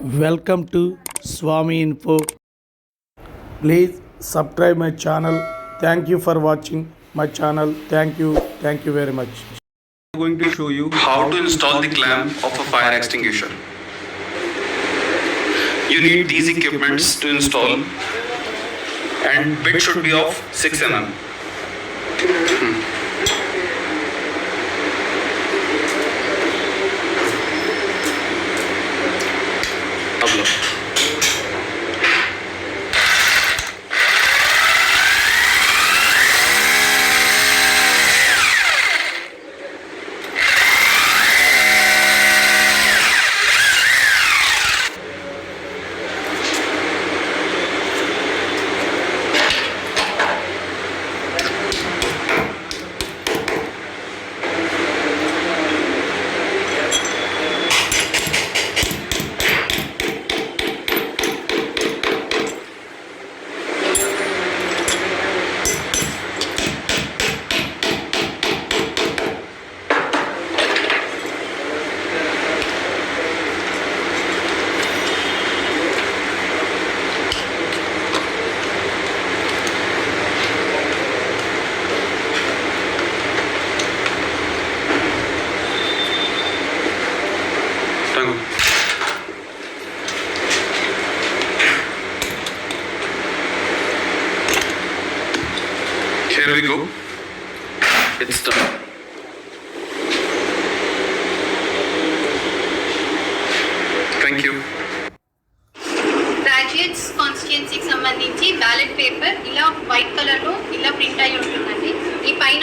Welcome to Swami Info. Please subscribe my channel. Thank you for watching my channel. Thank you very much. I'm going to show you How to install the clamp of a fire extinguisher. You need these equipments to install, and bit should be of 6 mm. Here we go. It's done. Thank you. Graduates కాన్స్టిట్యుయెన్సీకి సంబంధించి ballot paper ఇలా white కలర్లో ఇలా print అయి ఉంటుందండి. ఈ పైన